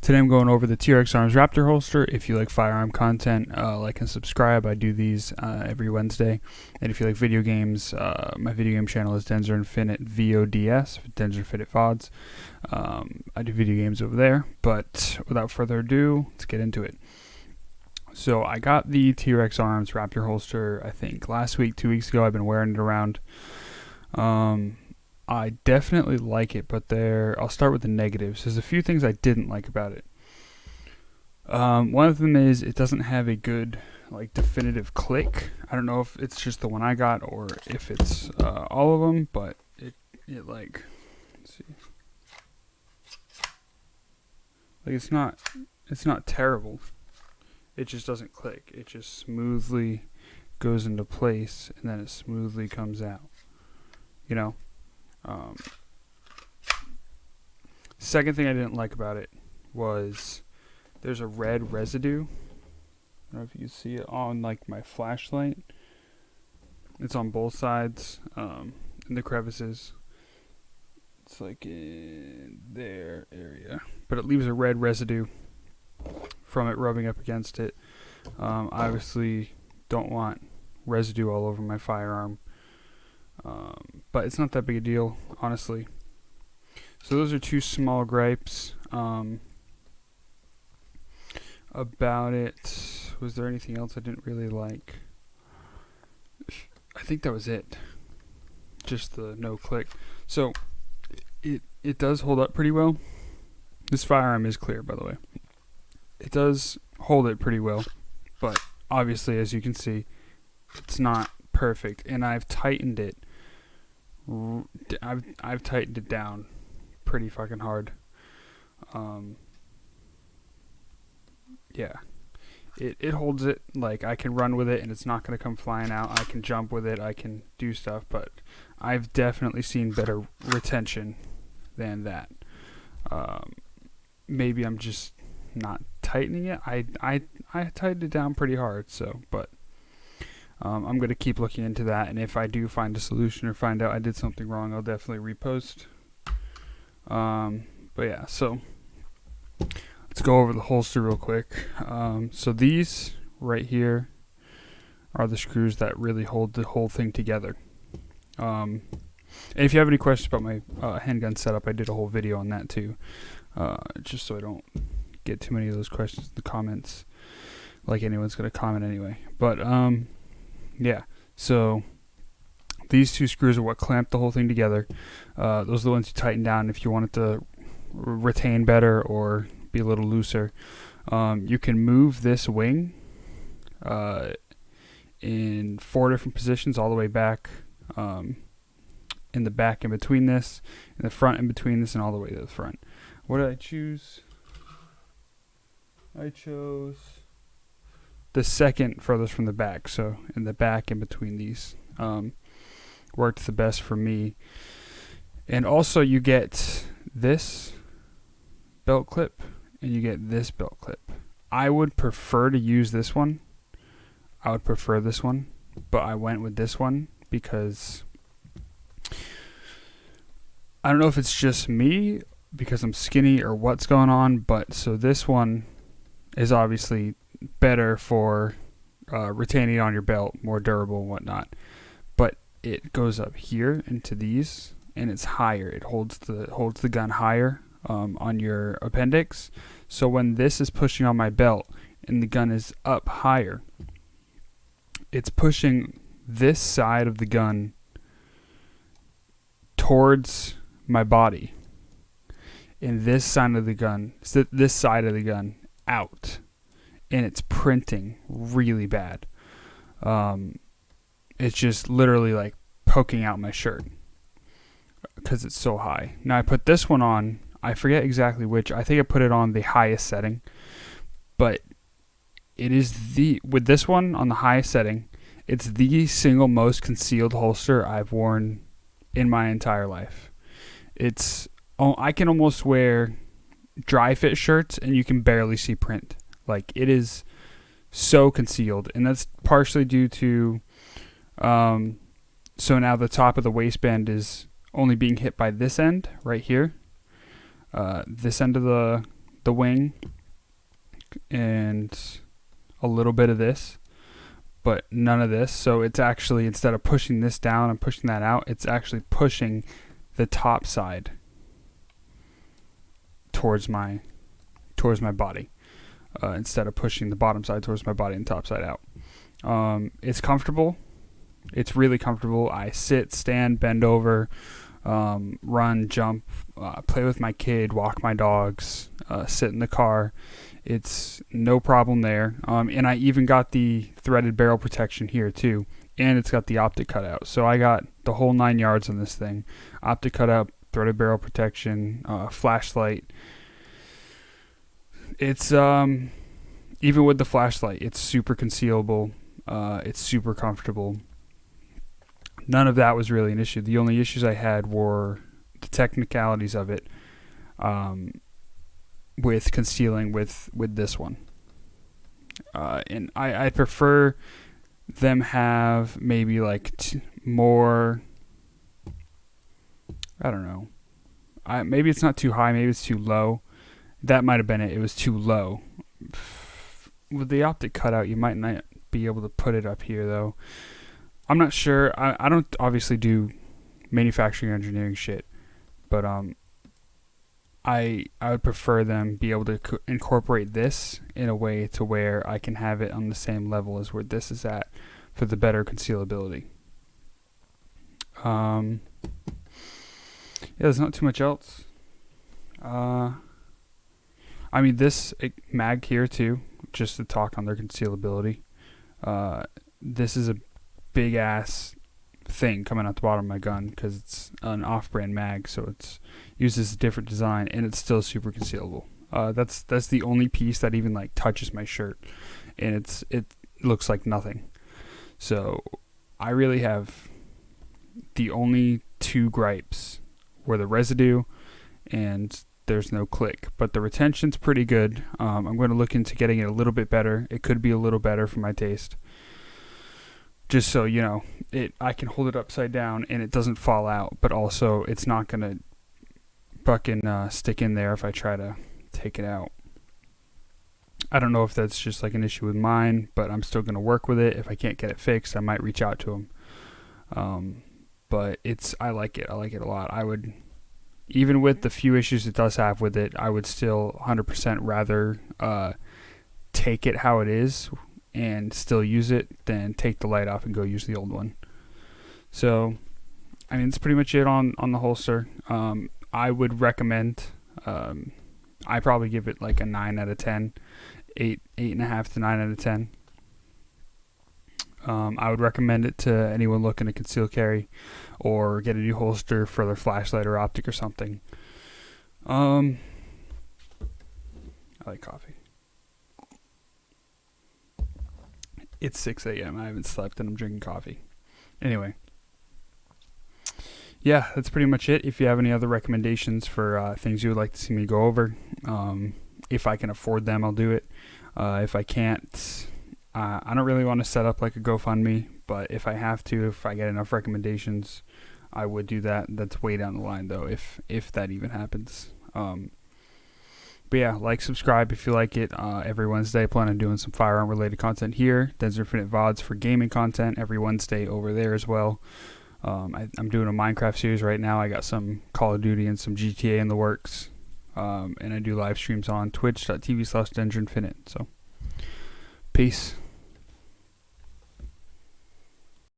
Today I'm going over the T.REX Arms Raptor holster. If you like firearm content, like and subscribe. I do these every Wednesday. And if you like video games, my video game channel is Denzerinfinite VODS, Denzerinfinite VODS. I do video games over there. But without further ado, let's get into it. So I got the T.REX Arms Raptor holster, I think, last week, 2 weeks ago. I've been wearing it around. I definitely like it, but I'll start with the negatives. There's a few things I didn't like about it. One of them is it doesn't have a good, definitive click. I don't know if it's just the one I got or if it's all of them, but let's see. It's not terrible. It just doesn't click. It just smoothly goes into place and then it smoothly comes out. You know? Second thing I didn't like about it was there's a red residue. I don't know if you can see it on my flashlight. It's on both sides, in the crevices. It's in their area, but it leaves a red residue from it rubbing up against it. Obviously don't want residue all over my firearm. But it's not that big a deal, honestly. So those are two small gripes about it. Was there anything else I didn't really like? I think that was it. Just the no click. So it does hold up pretty well. This firearm is clear, by the way. It does hold it pretty well, but obviously, as you can see, it's not perfect, and I've tightened it. I've tightened it down pretty fucking hard. Yeah, it holds it. I can run with it and it's not gonna come flying out. I can jump with it. I can do stuff, but I've definitely seen better retention than that. Maybe I'm just not tightening it. I tightened it down pretty hard. But I'm going to keep looking into that, and if I do find a solution or find out I did something wrong, I'll definitely repost. But yeah, so let's go over the holster real quick. So these right here are the screws that really hold the whole thing together. And if you have any questions about my handgun setup, I did a whole video on that too, just so I don't get too many of those questions in the comments, like anyone's going to comment anyway. But yeah, so these two screws are what clamp the whole thing together. Those are the ones you tighten down if you want it to retain better or be a little looser. You can move this wing in 4 different positions, all the way back, in the back in between this, in the front in between this, and all the way to the front. What did I choose? I chose the second furthest from the back, so in the back in between these worked the best for me. And also you get this belt clip and you get this belt clip. I would prefer to use this one. I would prefer this one, but I went with this one because I don't know if it's just me because I'm skinny or what's going on, but so this one is obviously better for retaining it on your belt, more durable and whatnot, but it goes up here into these and it's higher. It holds the gun higher on your appendix, so when this is pushing on my belt and the gun is up higher, it's pushing this side of the gun towards my body and this side of the gun out, and it's printing really bad. It's just literally poking out my shirt because it's so high. Now I put this one on, I forget exactly which, I think I put it on the highest setting, but it is with this one on the highest setting, it's the single most concealed holster I've worn in my entire life. I can almost wear dry fit shirts and you can barely see print. It is so concealed, and that's partially due to so now the top of the waistband is only being hit by this end right here, this end of the the wing and a little bit of this, but none of this. So it's actually, instead of pushing this down and pushing that out, it's actually pushing the top side towards my body, instead of pushing the bottom side towards my body and top side out. It's comfortable. It's really comfortable. I sit, stand, bend over, run, jump, play with my kid, walk my dogs, sit in the car. It's no problem there. And I even got the threaded barrel protection here too. And it's got the optic cutout. So I got the whole 9 yards on this thing. Optic cutout, threaded barrel protection, flashlight. It's, even with the flashlight, it's super concealable. It's super comfortable. None of that was really an issue. The only issues I had were the technicalities of it, with concealing with this one. And I prefer them have maybe like more, I don't know. Maybe it's not too high, maybe it's too low. That might have been it. It was too low. With the optic cutout, you might not be able to put it up here though. I'm not sure. I don't obviously do manufacturing engineering shit, but I would prefer them be able to incorporate this in a way to where I can have it on the same level as where this is at for the better concealability. Yeah, there's not too much else. I mean, this mag here too, just to talk on their concealability. This is a big ass thing coming out the bottom of my gun because it's an off-brand mag, so it's uses a different design and it's still super concealable. That's the only piece that even like touches my shirt, and it looks like nothing. So I really have the only two gripes were the residue and there's no click, but the retention's pretty good. I'm going to look into getting it a little bit better. It could be a little better for my taste. Just so you know, I can hold it upside down and it doesn't fall out, but also it's not going to fucking stick in there if I try to take it out. I don't know if that's just like an issue with mine, but I'm still going to work with it. If I can't get it fixed, I might reach out to them. But I like it. I like it a lot. I would, even with the few issues it does have with it, I would still 100% rather take it how it is and still use it than take the light off and go use the old one. So, I mean, that's pretty much it on the holster. I would recommend, I probably give it like a 9 out of 10, 8.5 to 9 out of 10. I would recommend it to anyone looking to conceal carry or get a new holster for their flashlight or optic or something. I like coffee. It's 6 a.m. I haven't slept and I'm drinking coffee. Anyway. Yeah, that's pretty much it. If you have any other recommendations for things you would like to see me go over, if I can afford them, I'll do it. If I can't, I don't really want to set up like a GoFundMe, but if I have to, if I get enough recommendations, I would do that. That's way down the line though, if that even happens. But yeah, like, subscribe if you like it. Every Wednesday I plan on doing some firearm related content here. Denzerinfinite VODS for gaming content every Wednesday over there as well. I'm doing a Minecraft series right now. I got some Call of Duty and some GTA in the works. And I do live streams on twitch.tv/Denzerinfinite. So, peace.